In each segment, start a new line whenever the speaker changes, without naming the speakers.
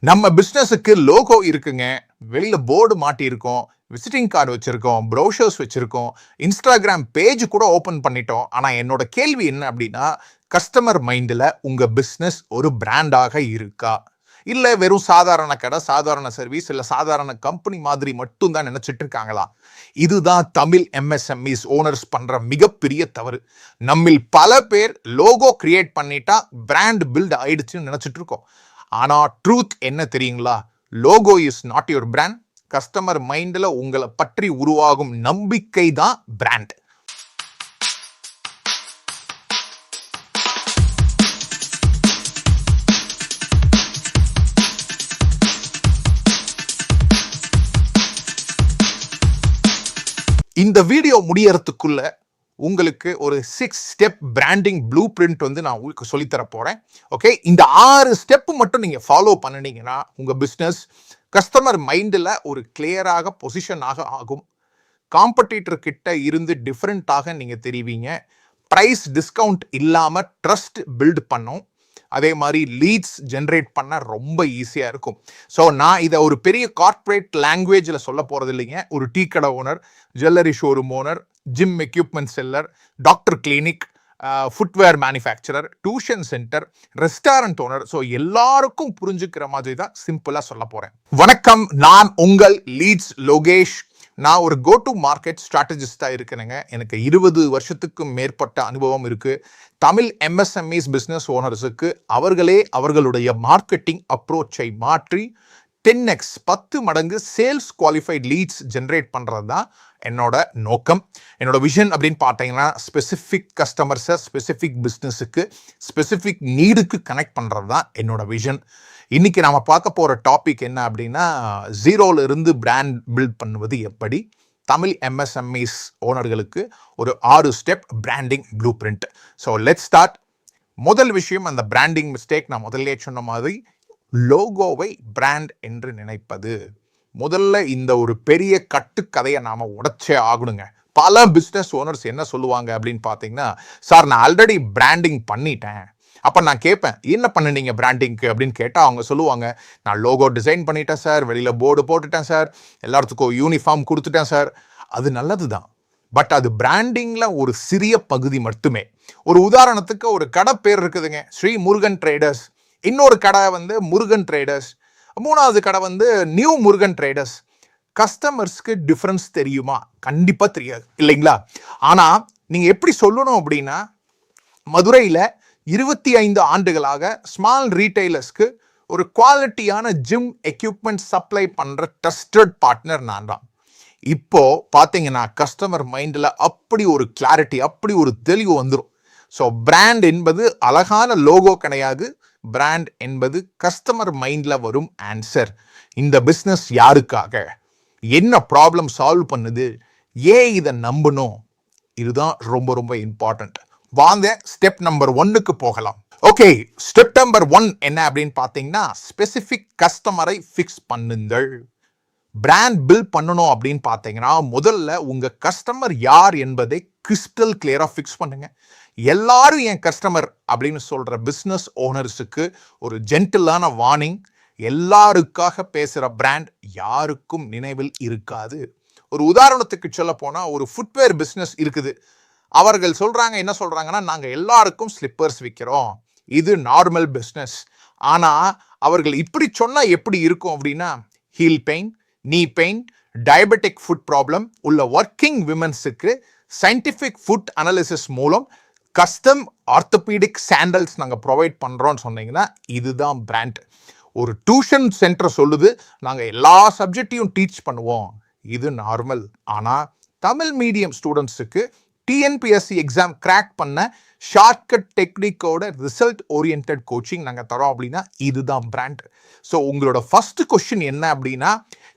நம்ம பிசினஸுக்கு லோகோ இருக்குங்க, வெளியில போர்டு மாட்டியிருக்கோம், விசிட்டிங் கார்டு வச்சிருக்கோம், ப்ரௌஷர்ஸ் வச்சிருக்கோம், இன்ஸ்டாகிராம் பேஜ் கூட ஓபன் பண்ணிட்டோம். ஆனா என்னோட கேள்வி என்ன அப்படின்னா, கஸ்டமர் மைண்ட்ல உங்க பிசினஸ் ஒரு பிராண்டாக இருக்கா? இல்ல வெறும் சாதாரண கடை, சாதாரண சர்வீஸ், இல்ல சாதாரண கம்பெனி மாதிரி மட்டும் தான் நினைச்சிட்டு இருக்காங்களா? இதுதான் தமிழ் எம்எஸ்எம்இஸ் ஓனர்ஸ் பண்ற மிகப்பெரிய தவறு. நம்மில் பல பேர் லோகோ கிரியேட் பண்ணிட்டா பிராண்ட் பில்ட் ஆயிடுச்சுன்னு நினைச்சிட்டு இருக்கோம். ஆனா ட்ரூத் என்ன தெரியுங்களா? Logo is not your brand. Customer மைண்ட்ல உங்களை பற்றி உருவாகும் நம்பிக்கை தான் பிராண்ட். இந்த வீடியோ முடியறதுக்குள்ள உங்களுக்கு ஒரு 6 ஸ்டெப் பிராண்டிங் ப்ளூ பிரிண்ட் நான் உங்களுக்கு சொல்லித்தர போறேன். ஓகே, இந்த 6 ஸ்டெப் மட்டும் நீங்க ஃபாலோ பண்ணினீங்கன்னா உங்க பிசினஸ் கஸ்டமர் மைண்டில் ஒரு கிளியராக பொசிஷனாக ஆகும். காம்படிட்டர் கிட்ட இருந்து டிஃப்ரெண்டாக நீங்க தெரிவிங்க. ப்ரைஸ் டிஸ்கவுண்ட் இல்லாம ட்ரஸ்ட் பில்ட் பண்ணும். அதே மாதிரி லீட்ஸ் ஜென்ரேட் பண்ண ரொம்ப ஈஸியாக இருக்கும். ஸோ நான் இதை ஒரு பெரிய கார்ப்பரேட் லாங்குவேஜில் சொல்ல போகிறது இல்லைங்க. ஒரு டீ கடை owner, jewellery showroom owner, gym equipment seller, doctor clinic, footwear manufacturer, tuition centre, restaurant owner, so எல்லாருக்கும் புரிஞ்சுக்கிற மாதிரி தான் சிம்பிளாக சொல்ல போகிறேன். வணக்கம், நான் உங்கள் லீட்ஸ் லோகேஷ். நான் ஒரு கோ டு மார்க்கெட் ஸ்ட்ராட்டஜிஸ்டாக இருக்கிறேங்க. எனக்கு 20 வருஷத்துக்கும் மேற்பட்ட அனுபவம் இருக்குது. தமிழ் எம்எஸ்எம்இஸ் பிஸ்னஸ் ஓனர்ஸுக்கு அவர்களே அவர்களுடைய மார்க்கெட்டிங் அப்ரோச்சை மாற்றி 10x 10 மடங்கு சேல்ஸ் குவாலிஃபைட் லீட்ஸ் ஜென்ரேட் பண்ணுறது தான் என்னோட நோக்கம். என்னோட விஷன் அப்படின்னு பார்த்தீங்கன்னா, ஸ்பெசிஃபிக் கஸ்டமர்ஸை ஸ்பெசிஃபிக் பிஸ்னஸுக்கு ஸ்பெசிஃபிக் நீடுக்கு கனெக்ட் பண்ணுறது தான் என்னோட விஷன். இன்னைக்கு நாம பார்க்க போகிற டாபிக் என்ன அப்படின்னா, ஜீரோல இருந்து பிராண்ட் பில்ட் பண்ணுவது எப்படி, தமிழ் எம்எஸ்எம்இஸ் ஓனர்களுக்கு ஒரு 6 step branding blue print. So let's start. முதல் விஷயம், அந்த பிராண்டிங் மிஸ்டேக் நான் முதல்ல சொன்ன மாதிரி லோகோவை பிராண்ட் என்று நினைப்பது. முதல்ல இந்த ஒரு பெரிய கட்டுக்கதையை நாம உடைச்சே ஆகணுங்க. பல பிஸ்னஸ் ஓனர்ஸ் என்ன சொல்லுவாங்க அப்படின்னு பார்த்தீங்கன்னா, சார் நான் ஆல்ரெடி பிராண்டிங் பண்ணிட்டேன். அப்போ நான் கேட்பேன், என்ன பண்ணினீங்க பிராண்டிங்க்கு அப்படின்னு கேட்டால் அவங்க சொல்லுவாங்க, நான் லோகோ டிசைன் பண்ணிட்டேன் சார், வெளியில் போர்டு போட்டுட்டேன் சார், எல்லாத்துக்கும் யூனிஃபார்ம் கொடுத்துட்டேன் சார். அது நல்லது தான், பட் அது பிராண்டிங்கில் ஒரு சிறிய பகுதி மட்டுமே. ஒரு உதாரணத்துக்கு ஒரு கடை பேர் இருக்குதுங்க, ஸ்ரீ முருகன் ட்ரேடர்ஸ். இன்னொரு கடை முருகன் ட்ரேடர்ஸ். மூணாவது கடை நியூ முருகன் ட்ரேடர்ஸ். கஸ்டமர்ஸ்க்கு டிஃப்ரென்ஸ் தெரியுமா? கண்டிப்பாக தெரியாது, இல்லைங்களா? ஆனால் நீங்கள் எப்படி சொல்லணும் அப்படின்னா, மதுரையில் 25 ஆண்டுகளாக ஸ்மால் ரீட்டைலர்ஸ்க்கு ஒரு குவாலிட்டியான ஜிம் எக்யூப்மெண்ட் சப்ளை பண்ணுற ட்ரஸ்டட் பார்ட்னர் நான் தான். இப்போ பார்த்தீங்கன்னா கஸ்டமர் மைண்டில் அப்படி ஒரு கிளாரிட்டி, அப்படி ஒரு தெளிவு வந்துடும். ஸோ பிராண்ட் என்பது அழகான லோகோ கிடையாது. பிராண்ட் என்பது கஸ்டமர் மைண்டில் வரும் ஆன்சர். இந்த பிஸ்னஸ் யாருக்காக, என்ன ப்ராப்ளம் சால்வ் பண்ணுது, ஏன் இதை நம்பணும், இதுதான் ரொம்ப ரொம்ப இம்பார்ட்டன்ட். வாங்க ஸ்டெப் நம்பர் 1க்கு போகலாம். ஓகே, ஸ்டெப் நம்பர் 1 என்ன அப்படின்னு பார்த்தீங்கன்னா, ஸ்பெசிஃபிக் கஸ்டமரை ஃபிக்ஸ் பண்ணுங்கள். பிராண்ட் பில்ட் பண்ணணும் அப்படின்னு பார்த்தீங்கன்னா, முதல்ல உங்க கஸ்டமர் யார் என்பதை கிறிஸ்டல் கிளியரா ஃபிக்ஸ் பண்ணுங்க. எல்லாரும் என் கஸ்டமர் அப்படின்னு சொல்ற பிஸ்னஸ் ஓனர்ஸுக்கு ஒரு ஜென்டிலான வார்னிங், எல்லாருக்காக பேசுற பிராண்ட் யாருக்கும் நினைவில் இருக்காது. ஒரு உதாரணத்துக்கு சொல்ல போனா, ஒரு ஃபுட்வேர் பிஸ்னஸ் இருக்குது. அவர்கள் சொல்றாங்க, என்ன சொல்றாங்கன்னா, நாங்கள் எல்லாருக்கும் ஸ்லிப்பர்ஸ் விற்கிறோம், இது நார்மல் பிஸ்னஸ். ஆனால் அவர்கள் இப்படி சொன்னால் எப்படி இருக்கும் அப்படின்னா, ஹீல் பெயின், நீ பெயின், டயபெட்டிக் ஃபுட் ப்ராப்ளம் உள்ள ஒர்க்கிங் விமன்ஸுக்கு சயின்டிஃபிக் ஃபுட் அனாலிசிஸ் மூலம் கஸ்டம் ஆர்த்தோபீடிக் சாண்டல்ஸ் நாங்கள் ப்ரொவைட் பண்ணுறோன்னு சொன்னீங்கன்னா, இதுதான் பிராண்ட். ஒரு டியூஷன் சென்டர் சொல்லுது, நாங்கள் எல்லா சப்ஜெக்டையும் டீச் பண்ணுவோம், இது நார்மல். ஆனால் தமிழ் மீடியம் ஸ்டூடெண்ட்ஸுக்கு டிஎன்பிஎஸ்சி எக்ஸாம் கிராக் பண்ண ஷார்ட்கட் டெக்னிக்கோட ரிசல்ட் ஓரியன்ட் கோச்சிங் நாங்கள் தரோம் அப்படின்னா, இதுதான் பிராண்ட். ஸோ உங்களோட ஃபர்ஸ்ட் கொஸ்டின் என்ன அப்படின்னா,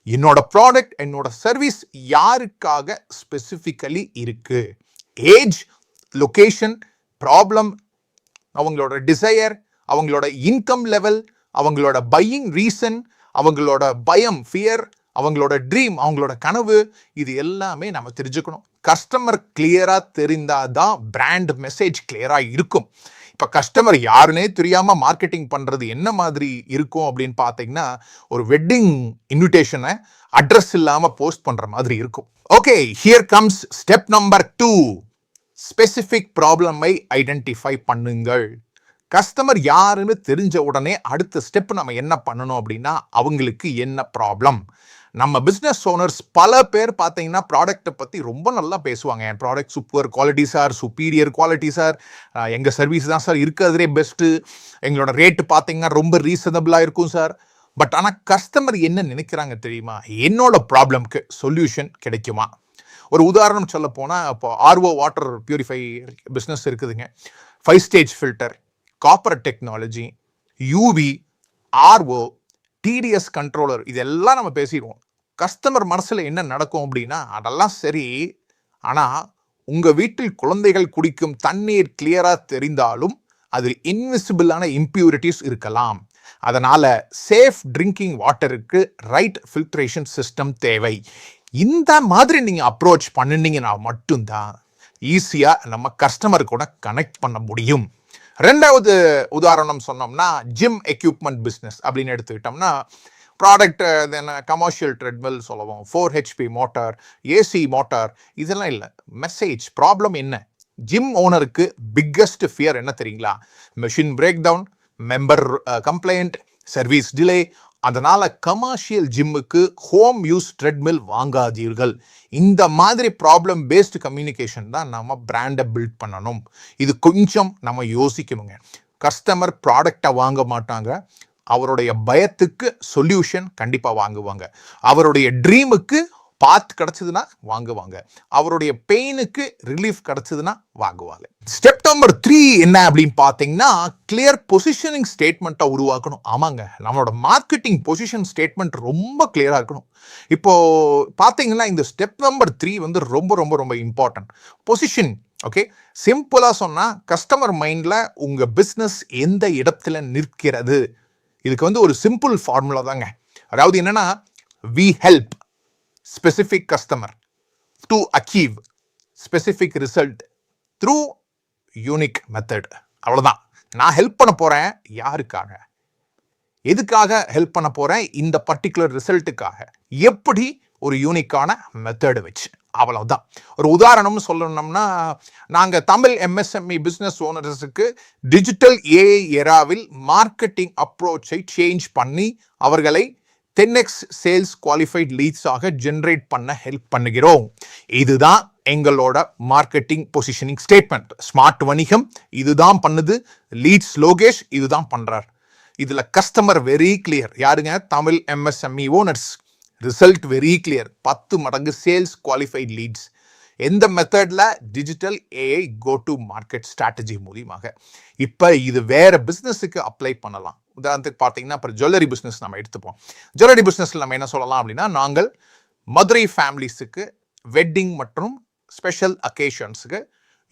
என்னோட ப்ராடக்ட், என்னோட சர்வீஸ் யாருக்காக ஸ்பெசிஃபிக்கலி இருக்கு? ஏஜ், லொகேஷன், ப்ராப்ளம், அவங்களோட டிசையர், அவங்களோட இன்கம் லெவல், அவங்களோட பையிங் ரீசன், அவங்களோட பயம், ஃபியர், அவங்களோட ட்ரீம், அவங்களோட கனவு, இது எல்லாமே நம்ம தெரிஞ்சுக்கணும். கஸ்டமர் கிளியரா தெரிந்தாதான் பிராண்ட் மெசேஜ் கிளியரா இருக்கும். இப்போ கஸ்டமர் யாருன்னே தெரியாம மார்க்கெட்டிங் பண்றது என்ன மாதிரி இருக்கும் அப்படின்னு பார்த்தீங்கன்னா, ஒரு வெட்டிங் இன்விடேஷனை அட்ரஸ் இல்லாம போஸ்ட் பண்ற மாதிரி இருக்கும். Okay, here comes step number 2. Specific ப்ராப்ளமை ஐடென்டிஃபை பண்ணுங்கள். கஸ்டமர் யாருன்னு தெரிஞ்ச உடனே அடுத்த ஸ்டெப் நம்ம என்ன பண்ணணும் அப்படின்னா, அவங்களுக்கு என்ன ப்ராப்ளம். நம்ம பிஸ்னஸ் ஓனர்ஸ் பல பேர் பார்த்தீங்கன்னா ப்ராடக்ட்டை பற்றி ரொம்ப நல்லா பேசுவாங்க. என் product super quality sir, superior quality sir, எங்கள் சர்வீஸ் தான் சார் இருக்கிறதுலே பெஸ்ட்டு, எங்களோட ரேட்டு பார்த்தீங்கன்னா ரொம்ப ரீசனபிளாக இருக்கும் சார். பட் ஆனால் கஸ்டமர் என்ன நினைக்கிறாங்க தெரியுமா? என்னோட ப்ராப்ளம்க்கு சொல்யூஷன் கிடைக்குமா? ஒரு உதாரணம் சொல்ல போனால், இப்போ ஆர்ஓ வாட்டர் பியூரிஃபை பிஸ்னஸ் இருக்குதுங்க. 5 stage filter, copper technology, UV, RO, TDS controller, இதெல்லாம் நம்ம பேசிடுவோம். கஸ்டமர் மனசில் என்ன நடக்கும் அப்படின்னா, அதெல்லாம் சரி, ஆனால் உங்கள் வீட்டில் குழந்தைகள் குடிக்கும் தண்ணீர் கிளியராக தெரிந்தாலும் அதில் இன்விசிபிளான இம்பியூரிட்டிஸ் இருக்கலாம். அதனால சேஃப் ட்ரிங்கிங் வாட்டருக்கு ரைட் ஃபில்ட்ரேஷன் சிஸ்டம் தேவை. இந்த மாதிரி நீங்கள் அப்ரோச் பண்ணினீங்கன்னா மட்டும்தான் ஈஸியாக நம்ம கஸ்டமர் கூட கனெக்ட் பண்ண முடியும். ரெண்டாவது உதாரணம் சொன்னோம்னா, ஜிம் எக்யூப்மெண்ட் பிஸ்னஸ் அப்படின்னு எடுத்துக்கிட்டோம்னா, ப்ராடக்ட் என்ன கமர்ஷியல் ட்ரெட்மில் சொல்லுவோம், 4 HP மோட்டார், ஏசி மோட்டார், இதெல்லாம் இல்லை. மெசேஜ் ப்ராப்ளம் என்ன? ஜிம் ஓனருக்கு பிக்கஸ்ட் ஃபியர் என்ன தெரியுங்களா? Machine breakdown, member complaint, service delay. அதனால கமர்ஷியல் ஜிம்முக்கு ஹோம் யூஸ் ட்ரெட்மில் வாங்காதீர்கள். இந்த மாதிரி ப்ராப்ளம் பேஸ்டு கம்யூனிகேஷன் தான் நம்ம பிராண்டை பில்ட் பண்ணணும். இது கொஞ்சம் நம்ம யோசிக்கணுங்க. கஸ்டமர் ப்ராடக்டை வாங்க மாட்டாங்க, அவருடைய பயத்துக்கு சொல்யூஷன் கண்டிப்பாக வாங்குவாங்க. அவருடைய ட்ரீமுக்கு பாத் கிடைச்சதுன்னா வாங்குவாங்க, அவருடைய பெயினுக்கு ரிலீஃப் கிடைச்சதுன்னா வாங்குவாங்க. ஸ்டெப் நம்பர் 3 என்ன அப்படின்னு பார்த்தீங்கன்னா, கிளியர் பொசிஷனிங் ஸ்டேட்மெண்ட்டை உருவாக்கணும். ஆமாங்க, நம்மளோட மார்க்கெட்டிங் பொசிஷன் ஸ்டேட்மெண்ட் ரொம்ப கிளியராக இருக்கணும். இப்போ பார்த்தீங்கன்னா இந்த ஸ்டெப் நம்பர் 3 வந்து ரொம்ப ரொம்ப ரொம்ப இம்பார்ட்டன்ட். பொசிஷன். ஓகே, சிம்பிளாக சொன்னால் கஸ்டமர் மைண்டில் உங்கள் பிஸ்னஸ் எந்த இடத்துல நிற்கிறது, இதுக்கு வந்து ஒரு சிம்பிள் ஃபார்முலா தாங்க. அதாவது என்னன்னா, we help specific customer to achieve specific result through unique method. அவ்வளோதான். நான் ஹெல்ப் பண்ண போகிறேன். யாருக்காக, எதுக்காக ஹெல்ப் பண்ண போகிறேன்? இந்த பர்டிகுலர் ரிசல்ட்டுக்காக. எப்படி? ஒரு யூனிக்கான மெத்தடு வச்சு. அவ்வளவுதான். ஒரு உதாரணம்னு சொல்லணும்னா, நாங்கள் தமிழ் MSME பிஸ்னஸ் ஓனர்ஸுக்கு டிஜிட்டல் AI எராவில் மார்க்கெட்டிங் அப்ரோச்சை சேஞ்ச் பண்ணி அவர்களை 10x சேல்ஸ் குவாலிஃபைட் லீட்ஸாக ஜென்ரேட் பண்ண ஹெல்ப் பண்ணுகிறோம். இதுதான் எங்களோட மார்க்கெட்டிங் பொசிஷனிங் ஸ்டேட்மெண்ட். ஸ்மார்ட் வணிகம் இதுதான் பண்ணுது, லீட்ஸ் லோகேஷ் இதுதான் பண்றார். இதுல கஸ்டமர் வெரி கிளியர். யாருங்க? Tamil MSME owners. Result very clear, 10 மடங்கு சேல்ஸ் குவாலிஃபைட் லீட்ஸ். எந்த மெத்தடில்? Digital AI go to market strategy மூலியமாக. இப்போ இது வேற பிஸ்னஸுக்கு அப்ளை பண்ணலாம். உதாரணத்துக்கு பார்த்தீங்கன்னா, இப்போ ஜுவல்லரி பிஸ்னஸ் நம்ம எடுத்துப்போம். ஜுவல்லரி பிஸ்னஸில் நம்ம என்ன சொல்லலாம் அப்படின்னா, நாங்கள் மதுரை ஃபேமிலிஸுக்கு வெட்டிங் மற்றும் ஸ்பெஷல் அக்கேஷன்ஸுக்கு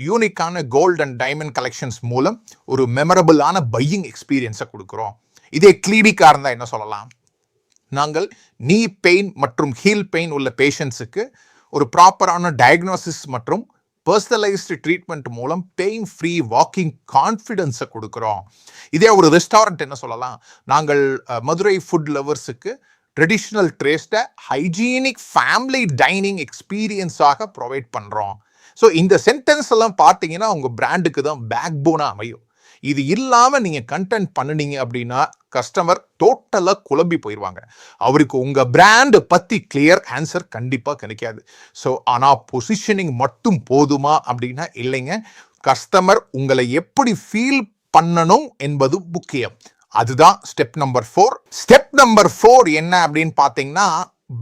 யூனிக்கான கோல்ட் அண்ட் டைமண்ட் கலெக்ஷன்ஸ் மூலம் ஒரு மெமரபிளான பையிங் எக்ஸ்பீரியன்ஸை கொடுக்குறோம். இதே கிளினிக்காக இருந்தால் என்ன சொல்லலாம்? நாங்கள் நீ பெயின் மற்றும் ஹீல் பெயின் உள்ள பேஷண்ட்ஸுக்கு ஒரு ப்ராப்பரான டயக்னோசிஸ் மற்றும் பர்சனலைஸ்டு ட்ரீட்மெண்ட் மூலம் பெயின் ஃப்ரீ வாக்கிங் கான்ஃபிடென்ஸை கொடுக்குறோம். இதே ஒரு ரெஸ்டாரண்ட் என்ன சொல்லலாம்? நாங்கள் மதுரை ஃபுட் லவர்ஸுக்கு ட்ரெடிஷ்னல் டேஸ்ட்டை ஹைஜீனிக் ஃபேமிலி டைனிங் எக்ஸ்பீரியன்ஸாக ப்ரொவைட் பண்ணுறோம். ஸோ இந்த சென்டென்ஸ் எல்லாம் பார்த்தீங்கன்னா உங்கள் பிராண்டுக்கு தான் பேக் போனாக அமையும். இது இல்லாமல் நீங்கள் கண்டென்ட் பண்ணினீங்க அப்படின்னா கஸ்டமர் டோட்டலாக குழம்பி போயிடுவாங்க. அவருக்கு உங்கள் பிராண்டை பற்றி கிளியர் ஆன்சர் கண்டிப்பாக கிடைக்காது. ஸோ ஆனால் பொசிஷனிங் மட்டும் போதுமா அப்படின்னா இல்லைங்க. கஸ்டமர் உங்களை எப்படி ஃபீல் பண்ணணும் என்பது முக்கியம். அதுதான் ஸ்டெப் நம்பர் 4. ஸ்டெப் நம்பர் 4 என்ன அப்படின்னு பார்த்தீங்கன்னா,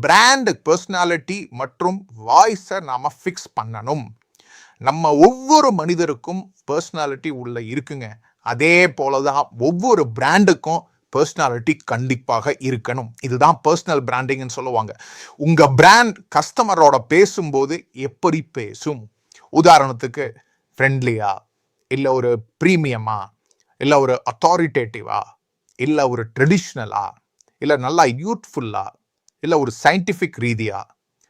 பிராண்ட் பர்சனாலிட்டி மற்றும் வாய்ஸை நாம ஃபிக்ஸ் பண்ணணும். நம்ம ஒவ்வொரு மனிதருக்கும் பர்சனாலிட்டி உள்ள இருக்குங்க. அதே போலதான் ஒவ்வொரு பிராண்டுக்கும் பர்சனாலிட்டி கண்டிப்பாக இருக்கணும். இதுதான் பர்சனல் பிராண்டிங்னு சொல்லுவாங்க. உங்க பிராண்ட் கஸ்டமரோட பேசும்போது எப்படி பேசும்? உதாரணத்துக்கு ஃப்ரெண்ட்லியா, இல்லை ஒரு ப்ரீமியமா, இல்லை ஒரு அத்தாரிட்டேட்டிவா, இல்லை ஒரு ட்ரெடிஷ்னலா, இல்லை நல்லா யூத்ஃபுல்லா, இல்லை ஒரு சயின்டிஃபிக் ரீதியா,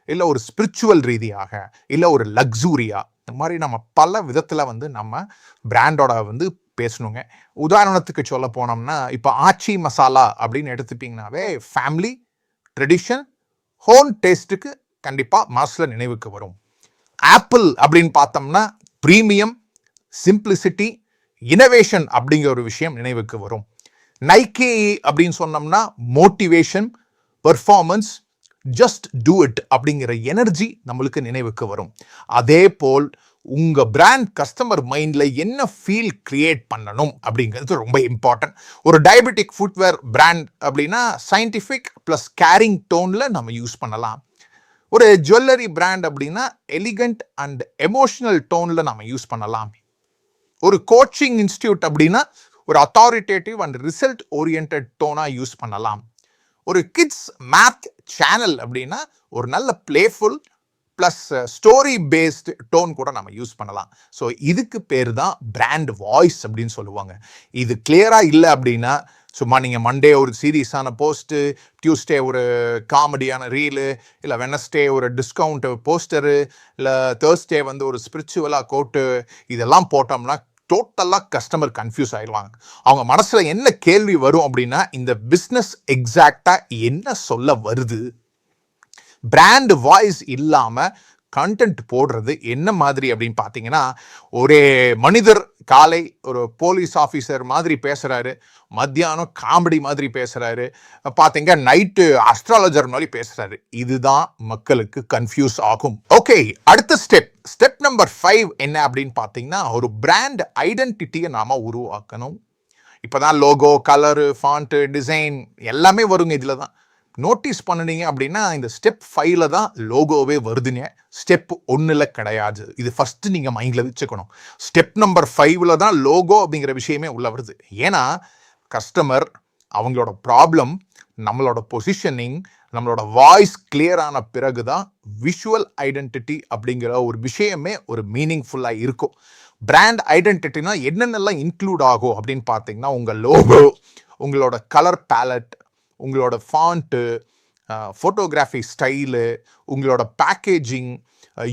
இல்லை ஒரு ஸ்பிரிச்சுவல் ரீதியாக, இல்லை ஒரு லக்ஸூரியா, இந்த மாதிரி நம்ம பல விதத்தில் நம்ம பிராண்டோட பேசணுங்க. உதாரணத்துக்கு சொல்ல போனோம்னா இப்போ ஆச்சி மசாலா அப்படின்னு எடுத்துப்பீங்கன்னாவே ஃபேமிலி, ட்ரெடிஷன், ஹோம் டேஸ்ட்டுக்கு கண்டிப்பாக மனசில் நினைவுக்கு வரும். ஆப்பிள் அப்படின்னு பார்த்தோம்னா ப்ரீமியம், சிம்பிளிசிட்டி, இனோவேஷன் அப்படிங்கிற ஒரு விஷயம் நினைவுக்கு வரும். நைக்கி அப்படின்னு சொன்னோம்னா motivation, performance, just do it அப்படிங்கிற எனர்ஜி நம்மளுக்கு நினைவுக்கு வரும். அதே போல் உங்க பிராண்ட் கஸ்டமர் மைண்ட்ல என்ன ஃபீல் கிரியேட் பண்ணணும் அப்படிங்கிறது ரொம்ப இம்பார்ட்டன்ட். ஒரு டயபெட்டிக் ஃபுட்வேர் பிராண்ட் அப்படின்னா சயின்டிஃபிக் பிளஸ் கேரிங் டோன்ல நம்ம யூஸ் பண்ணலாம். ஒரு ஜுவல்லரி பிராண்ட் அப்படின்னா எலிகண்ட் அண்ட் எமோஷனல் டோன்ல நம்ம யூஸ் பண்ணலாம். ஒரு கோச்சிங் இன்ஸ்டியூட் அப்படின்னா ஒரு அத்தாரிட்டேட்டிவ் அண்ட் ரிசல்ட் ஓரியன்ட் டோனா யூஸ் பண்ணலாம். ஒரு கிட்ஸ் மேத் சேனல் அப்படின்னா ஒரு நல்ல playful plus story based tone கூட நம்ம யூஸ் பண்ணலாம். ஸோ இதுக்கு பேர் தான் பிராண்ட் வாய்ஸ் அப்படின்னு சொல்லுவாங்க. இது கிளியராக இல்லை அப்படின்னா சும்மா நீங்கள் மண்டே ஒரு சீரியஸான போஸ்ட்டு, டியூஸ்டே ஒரு காமெடியான ரீலு, இல்லை வெனஸ்டே ஒரு டிஸ்கவுண்ட் போஸ்டரு, இல்லை தேர்ஸ்டே வந்து ஒரு ஸ்பிரிச்சுவலாக கோட்டு, இதெல்லாம் போட்டோம்னா டோட்டலாக கஸ்டமர் கன்ஃபியூஸ் ஆயிடுவாங்க. அவங்க மனசில் என்ன கேள்வி வரும் அப்படின்னா இந்த பிஸ்னஸ் எக்ஸாக்டாக என்ன சொல்ல வருது. பிராண்ட் வாய்ஸ் இல்லாமல் கண்டென்ட் போடுறது என்ன மாதிரி அப்படின்னு பார்த்தீங்கன்னா, ஒரே மனிதர் காலை ஒரு போலீஸ் ஆஃபீஸர் மாதிரி பேசுகிறாரு, மத்தியானம் காமெடி மாதிரி பேசுகிறாரு, பார்த்தீங்க நைட்டு அஸ்ட்ராலஜர் மாதிரி பேசுகிறாரு. இதுதான் மக்களுக்கு கன்ஃபியூஸ் ஆகும். ஓகே, அடுத்த ஸ்டெப் நம்பர் 5 என்ன அப்படின்னு பார்த்தீங்கன்னா, ஒரு பிராண்ட் ஐடென்டிட்டியை நாம் உருவாக்கணும். இப்போ தான் லோகோ, கலரு, ஃபாண்ட்டு, டிசைன் எல்லாமே வருங்க. இதில் தான் நோட்டீஸ் பண்ணினீங்க அப்படின்னா இந்த ஸ்டெப் 5ல் தான் லோகோவே வருதுங்க. ஸ்டெப் 1ல் கிடையாது. இது ஃபஸ்ட்டு நீங்கள் மைண்டில் வச்சுக்கணும். ஸ்டெப் நம்பர் 5ல் தான் லோகோ அப்படிங்கிற விஷயமே உள்ள வருது. ஏன்னா கஸ்டமர் அவங்களோட ப்ராப்ளம், நம்மளோட பொசிஷனிங், நம்மளோட வாய்ஸ் கிளியரான பிறகு தான் விஷுவல் ஐடென்டிட்டி அப்படிங்கிற ஒரு விஷயமே ஒரு மீனிங்ஃபுல்லாக இருக்கும். பிராண்ட் ஐடென்டிட்டினா என்னென்னலாம் இன்க்ளூட் ஆகும் அப்படின்னு பார்த்தீங்கன்னா, உங்கள் லோகோ, உங்களோட கலர் பேலட், உங்களோட ஃபாண்ட்டு, ஃபோட்டோகிராஃபி ஸ்டைலு, உங்களோட பேக்கேஜிங்,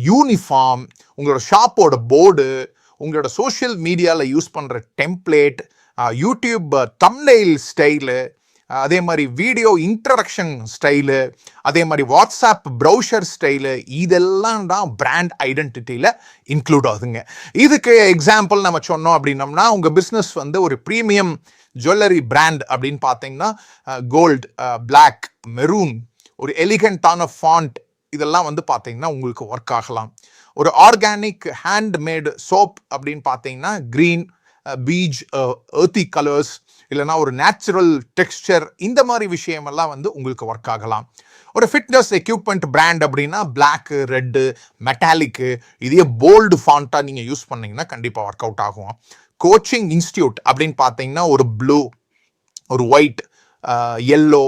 யூனிஃபார்ம், உங்களோட ஷாப்போட போர்டு, உங்களோட சோஷியல் மீடியாவில் யூஸ் பண்ணுற டெம்ப்ளேட், யூடியூப் தம்ப்நெயில் ஸ்டைலு, அதே மாதிரி வீடியோ இன்ட்ரடக்ஷன் ஸ்டைலு, அதே மாதிரி வாட்ஸ்அப் ப்ரௌசர் ஸ்டைலு, இதெல்லாம் தான் பிராண்ட் ஐடென்டிட்டியில் இன்க்ளூட் ஆகுதுங்க. இதுக்கு எக்ஸாம்பிள் நம்ம சொன்னோம் அப்படின்னம்னா, உங்கள் பிஸ்னஸ் வந்து ஒரு ப்ரீமியம் ஜுவல்லரி பிராண்ட் அப்படின்னு பார்த்தீங்கன்னா கோல்டு, பிளாக், மெரூன், ஒரு எலிகண்டான ஃபாண்ட், இதெல்லாம் வந்து பார்த்தீங்கன்னா உங்களுக்கு ஒர்க் ஆகலாம். ஒரு ஆர்கானிக் ஹேண்ட்மேடு சோப் அப்படின்னு பார்த்தீங்கன்னா க்ரீன், பீச், எர்த்தி கலர்ஸ், இல்லைனா ஒரு நேச்சுரல் டெக்ஸ்டர், இந்த மாதிரி விஷயமெல்லாம் வந்து உங்களுக்கு ஒர்க் ஆகலாம். ஒரு ஃபிட்னஸ் எக்யூப்மெண்ட் பிராண்ட் அப்படின்னா பிளாக்கு, ரெட்டு, மெட்டாலிக்கு, இதே போல்டு ஃபாண்ட்டாக நீங்கள் யூஸ் பண்ணிங்கன்னா கண்டிப்பாக ஒர்க் அவுட் ஆகும். கோச்சிங் இன்ஸ்டியூட் அப்படின்னு பார்த்தீங்கன்னா ஒரு ப்ளூ, ஒரு ஒயிட், எல்லோ,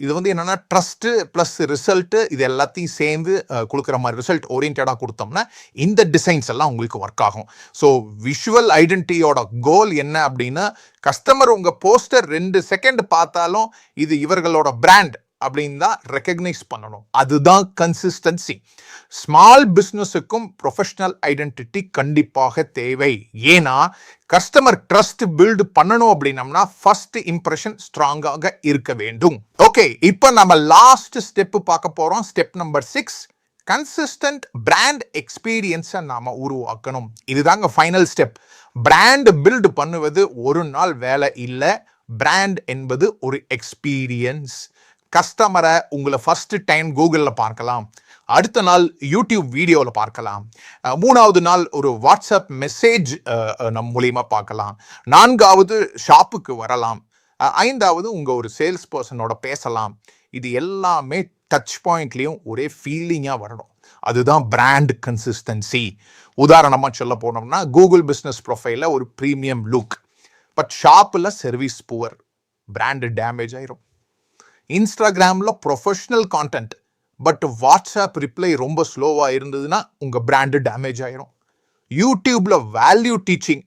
இது வந்து என்னென்னா ட்ரஸ்ட்டு ப்ளஸ் ரிசல்ட்டு, இது எல்லாத்தையும் சேர்ந்து கொடுக்குற மாதிரி ரிசல்ட் ஓரியன்டாக கொடுத்தோம்னா இந்த டிசைன்ஸ் எல்லாம் உங்களுக்கு ஒர்க் ஆகும். ஸோ விஷுவல் ஐடென்டிட்டியோட கோல் என்ன அப்படின்னா, கஸ்டமர் உங்கள் போஸ்டர் 2 செகண்ட் பார்த்தாலும் இது இவர்களோட பிராண்ட் அப்படின்னு தான் ரெக்கக்னைஸ் பண்ணணும். அதுதான் கன்சிஸ்டன்சி. ஸ்மால் பிஸ்னஸுக்கும் ப்ரொஃபஷனல் ஐடென்டிட்டி கண்டிப்பாக தேவை. ஏன்னா கஸ்டமர் ட்ரஸ்ட் பில்டு பண்ணணும் அப்படின்னம்னா ஃபர்ஸ்ட் இம்ப்ரெஷன் ஸ்ட்ராங்காக இருக்க வேண்டும். ஓகே, இப்போ நம்ம லாஸ்ட் ஸ்டெப் பார்க்க போறோம். ஸ்டெப் நம்பர் 6, கன்சிஸ்டன்ட் பிராண்ட் எக்ஸ்பீரியன்ஸை நாம உருவாக்கணும். இதுதாங்க ஃபைனல் ஸ்டெப். பிராண்ட் பில்டு பண்ணுவது ஒரு நாள் வேலை இல்லை. பிராண்ட் என்பது ஒரு எக்ஸ்பீரியன்ஸ். கஸ்டமரை உங்களை ஃபர்ஸ்ட் டைம் கூகுளில் பார்க்கலாம், அடுத்த நாள் யூடியூப் வீடியோவில் பார்க்கலாம், 3வது நாள் ஒரு வாட்ஸ்அப் மெசேஜ் நம் மூலியமாக பார்க்கலாம், 4வது ஷாப்புக்கு வரலாம், 5வது உங்கள் ஒரு சேல்ஸ் பர்சனோட பேசலாம். இது எல்லாமே டச் பாயிண்ட்லேயும் ஒரே ஃபீலிங்காக வரணும். அதுதான் பிராண்ட் கன்சிஸ்டன்சி. உதாரணமாக சொல்ல போனோம்னா கூகுள் பிஸ்னஸ் ப்ரொஃபைலில் ஒரு ப்ரீமியம் லுக், பட் ஷாப்பில் சர்வீஸ் புவர், பிராண்டு டேமேஜ் ஆயிரும். இன்ஸ்டாகிராமில் professional content, but WhatsApp reply ரொம்ப ஸ்லோவாக இருந்ததுன்னா உங்கள் பிராண்டு டேமேஜ் ஆயிரும். யூடியூப்பில் வேல்யூ டீச்சிங்,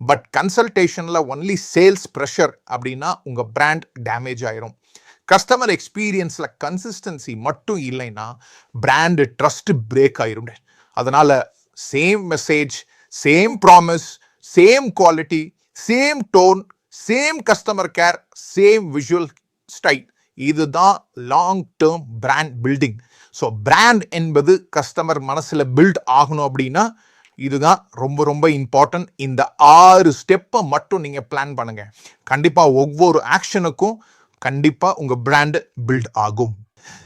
பட் கன்சல்டேஷனில் ஒன்லி சேல்ஸ் ப்ரெஷர் அப்படின்னா உங்கள் பிராண்ட் டேமேஜ் ஆயிரும். கஸ்டமர் எக்ஸ்பீரியன்ஸில் கன்சிஸ்டன்சி மட்டும் இல்லைன்னா பிராண்டு ட்ரஸ்ட் பிரேக் ஆயிரும். அதனால் same message, same promise, same quality, same tone, same customer care, same visual style. இதுதான் long term brand building. So brand என்பது கஸ்டமர் மனசுல பில்ட் ஆகணும் அப்படின்னா இதுதான் ரொம்ப ரொம்ப இம்பார்ட்டன்ட். இந்த 6 ஸ்டெப்பை மட்டும் நீங்க பிளான் பண்ணுங்க. கண்டிப்பா ஒவ்வொரு ஆக்ஷனுக்கும் கண்டிப்பா உங்க பிராண்ட் பில்ட் ஆகும்.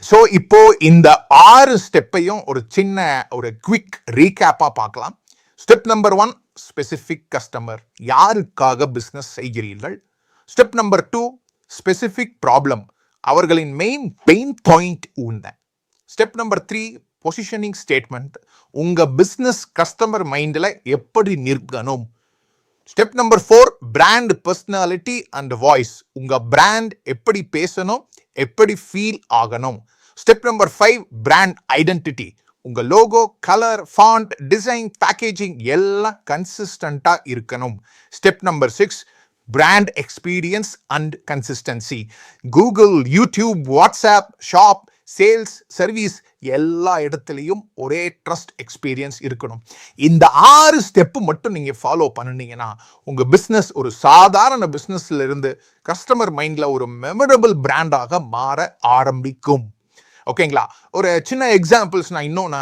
ஸோ இப்போ இந்த 6 ஸ்டெப்பையும் ஒரு சின்ன ஒரு குவிக் ரீகேப்பா பார்க்கலாம். Step number 1, specific customer. யாருக்காக பிசினஸ் செய்கிறீர்கள்? Step number 2, specific problem. அவர்களின் மெயின் பெயின் பாயிண்ட் என்ன? Step number 3, positioning statement. உங்க பிசினஸ் கஸ்டமர் மைண்ட்ல எப்படி நிற்கணும்? Step number 4, brand personality and voice. உங்க பிராண்ட் எப்படி பேசணும், எப்படி ஃபீல் ஆகணும். Step number 5, brand identity. உங்க logo, colour, font, design, packaging எல்லாம் கன்சிஸ்டண்டா இருக்கணும். Step number 6, brand experience and consistency. Google, YouTube, WhatsApp, shop, sales, service எல்லா இடத்துலையும் ஒரே ட்ரஸ்ட் எக்ஸ்பீரியன்ஸ் இருக்கணும். இந்த 6 ஸ்டெப்பு மட்டும் நீங்க ஃபாலோ பண்ணினீங்கன்னா உங்க பிசினஸ் ஒரு சாதாரண பிசினஸ்ல இருந்து கஸ்டமர் மைண்ட்ல ஒரு மெமரபிள் பிராண்டாக மாற ஆரம்பிக்கும். ஓகேங்களா? ஒரு சின்ன எக்ஸாம்பிள்ஸ் நான் இன்னும்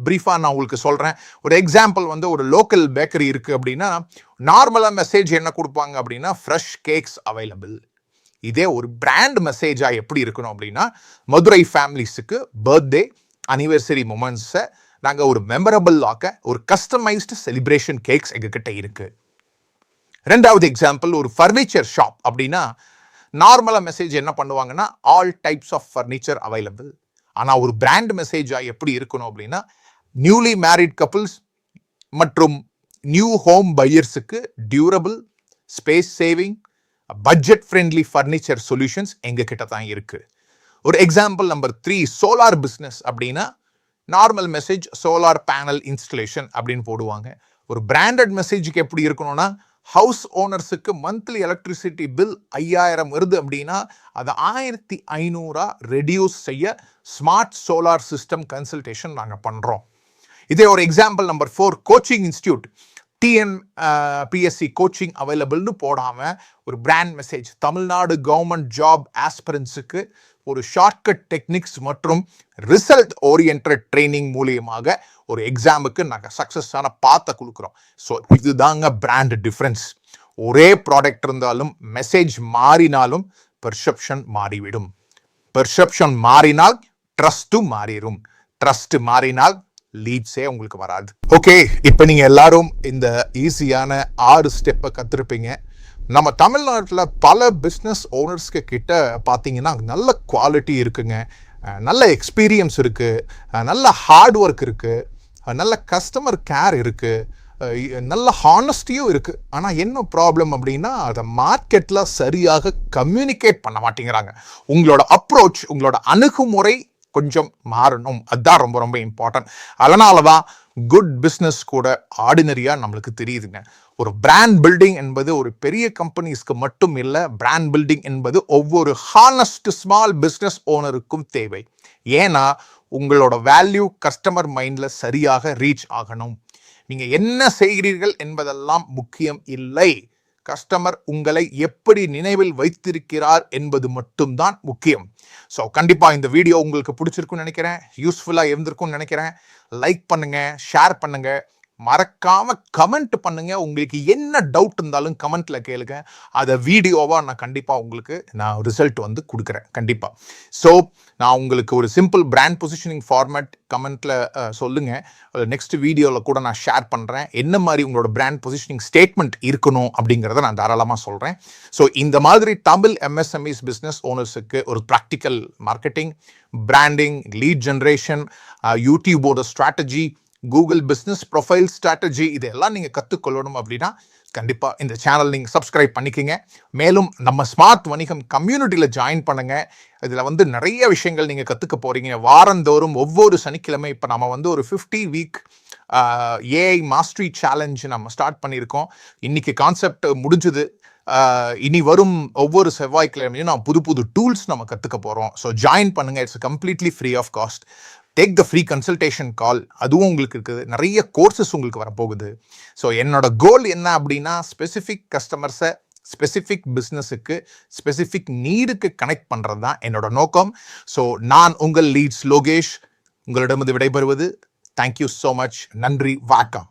பிரீஃபாக நான் உங்களுக்கு சொல்கிறேன். ஒரு எக்ஸாம்பிள் வந்து ஒரு லோக்கல் பேக்கரி இருக்குது அப்படின்னா நார்மலாக மெசேஜ் என்ன கொடுப்பாங்க அப்படின்னா ஃப்ரெஷ் கேக்ஸ் அவைலபிள். இதே ஒரு பிராண்ட் மெசேஜாக எப்படி இருக்கணும் அப்படின்னா மதுரை ஃபேமிலிஸுக்கு பர்த்டே, அனிவர்சரி மொமெண்ட்ஸை நாங்கள் ஒரு மெமரபிள் ஆக்க ஒரு கஸ்டமைஸ்டு செலிப்ரேஷன் கேக்ஸ் எங்ககிட்ட இருக்குது. ரெண்டாவது எக்ஸாம்பிள், ஒரு ஃபர்னிச்சர் ஷாப் அப்படின்னா நார்மலாக மெசேஜ் என்ன பண்ணுவாங்கன்னா all types of furniture available. ஆனால் ஒரு பிராண்ட் மெசேஜாக எப்படி இருக்கணும் அப்படின்னா நியூலி மேரிட் கப்புள்ஸ் மற்றும் நியூ ஹோம் பையர்ஸுக்கு durable, space saving, budget friendly furniture solutions எங்ககிட்ட தான் இருக்கு. ஒரு எக்ஸாம்பிள் நம்பர் 3, சோலார் பிஸ்னஸ் அப்படின்னா normal message solar panel installation அப்படின்னு போடுவாங்க. ஒரு பிராண்டட் மெசேஜுக்கு எப்படி இருக்கணும்னா ஹவுஸ் ஓனர்ஸுக்கு மந்த்லி எலக்ட்ரிசிட்டி பில் 5000 வருது அப்படின்னா அதை 1500 ரெடியூஸ் செய்ய ஸ்மார்ட் சோலார் சிஸ்டம் கன்சல்டேஷன் நாங்கள் பண்ணுறோம். இதே ஒரு example number 4, coaching institute. TNPSC coaching அவைலபிள்னு போடாமல் ஒரு brand message Tamil Nadu government job ஆஸ்பிரன்ஸுக்கு ஒரு ஷார்ட்கட் டெக்னிக்ஸ் மற்றும் ரிசல்ட் ஓரியன்ட் ட்ரைனிங் மூலியமாக ஒரு எக்ஸாமுக்கு நாங்கள் சக்ஸஸான பாத்தை கொடுக்குறோம். ஸோ இதுதாங்க பிராண்ட் டிஃப்ரென்ஸ். ஒரே ப்ராடக்ட் இருந்தாலும் மெசேஜ் மாறினாலும் பெர்செப்ஷன் மாறிவிடும். பெர்செப்ஷன் மாறினால் ட்ரஸ்ட்டும் மாறிடும். ட்ரஸ்ட் மாறினால் லீட்ஸே உங்களுக்கு வராது. ஓகே, இப்போ நீங்க எல்லாரும் இந்த ஈஸியான 6 ஸ்டெப்பை கற்றுருப்பீங்க. நம்ம தமிழ்நாட்டில் பல பிஸ்னஸ் ஓனர்ஸ்க்கு கிட்ட பார்த்தீங்கன்னா நல்ல குவாலிட்டி இருக்குங்க, நல்ல எக்ஸ்பீரியன்ஸ் இருக்குது, நல்ல ஹார்ட் ஒர்க் இருக்குது, நல்ல கஸ்டமர் கேர் இருக்குது, நல்ல ஹானஸ்டியும் இருக்குது. ஆனால் என்ன ப்ராப்ளம் அப்படின்னா அதை மார்க்கெட்டில் சரியாக கம்யூனிகேட் பண்ண மாட்டேங்கிறாங்க. உங்களோட அப்ரோச், உங்களோட அணுகுமுறை கொஞ்சம் மாறணும். அதுதான் ரொம்ப ரொம்ப இம்பார்ட்டன்ட். அதனால தான் குட் பிஸ்னஸ் கூட ஆர்டினரியாக நம்மளுக்கு தெரியுதுங்க. ஒரு பிராண்ட் பில்டிங் என்பது ஒரு பெரிய கம்பெனிஸ்க்கு மட்டும் இல்லை, பிராண்ட் பில்டிங் என்பது ஒவ்வொரு ஹானஸ்ட் ஸ்மால் பிஸ்னஸ் ஓனருக்கும் தேவை. ஏன்னா உங்களோட வேல்யூ கஸ்டமர் மைண்டில் சரியாக ரீச் ஆகணும். நீங்கள் என்ன செய்கிறீர்கள் என்பதெல்லாம் முக்கியம் இல்லை. கஸ்டமர் உங்களை எப்படி நினைவில் வைத்திருக்கிறார் என்பது மட்டும்தான் முக்கியம். ஸோ கண்டிப்பாக இந்த வீடியோ உங்களுக்கு பிடிச்சிருக்குன்னு நினைக்கிறேன், யூஸ்ஃபுல்லாக இருந்திருக்கும்னு நினைக்கிறேன். லைக் பண்ணுங்க, ஷேர் பண்ணுங்க, மறக்காம கமெண்ட் பண்ணுங்க. உங்களுக்கு என்ன டவுட் இருந்தாலும் கமெண்ட்ல கேளுங்க. அதை வீடியோவா நான் கண்டிப்பா உங்களுக்கு நான் ரிசல்ட் வந்து கொடுக்குறேன் கண்டிப்பா. ஸோ நான் உங்களுக்கு ஒரு சிம்பிள் பிராண்ட் பொசிஷனிங் ஃபார்மேட் கமெண்ட்ல சொல்லுங்க. நெக்ஸ்ட் வீடியோவில் கூட நான் ஷேர் பண்றேன் என்ன மாதிரி உங்களோட பிராண்ட் பொசிஷனிங் ஸ்டேட்மெண்ட் இருக்கணும் அப்படிங்கிறத நான் தாராளமாக சொல்றேன். ஸோ இந்த மாதிரி தமிழ் எம்எஸ்எம்இஸ் பிஸ்னஸ் ஓனர்ஸுக்கு ஒரு practical marketing, branding, lead generation, யூடியூபோட strategy, Google business profile strategy இதெல்லாம் நீங்கள் கற்றுக்கொள்ளணும் அப்படின்னா கண்டிப்பாக இந்த சேனல் நீங்கள் சப்ஸ்கிரைப் பண்ணிக்கங்க. மேலும் நம்ம ஸ்மார்ட் வணிகம் கம்யூனிட்டியில் ஜாயின் பண்ணுங்கள். இதில் வந்து நிறைய விஷயங்கள் நீங்கள் கற்றுக்க போகிறீங்க. வாரந்தோறும் ஒவ்வொரு சனிக்கிழமை இப்போ நம்ம வந்து ஒரு 50 வீக் ஏஐ மாஸ்டரி சேலஞ்ச் நம்ம ஸ்டார்ட் பண்ணியிருக்கோம். இன்னைக்கு கான்செப்ட் முடிஞ்சுது. இனி வரும் ஒவ்வொரு செவ்வாய்க்கிழமையும் நான் புது புது டூல்ஸ் நம்ம கற்றுக்க போகிறோம். ஸோ ஜாயின் பண்ணுங்கள். It's completely free of cost. Take the free consultation call, அதுவும் உங்களுக்கு இருக்குது. நிறைய கோர்சஸ் உங்களுக்கு வரப்போகுது. ஸோ என்னோட கோல் என்ன அப்படின்னா, ஸ்பெசிஃபிக் கஸ்டமர்ஸை ஸ்பெசிஃபிக் பிஸ்னஸுக்கு ஸ்பெசிஃபிக் நீடுக்கு கனெக்ட் பண்ணுறது தான் என்னோட நோக்கம். ஸோ நான் உங்கள் லீட்ஸ் லோகேஷ் உங்களிடமிருந்து விடைபெறுவது. Thank you so much. நன்றி, வணக்கம்.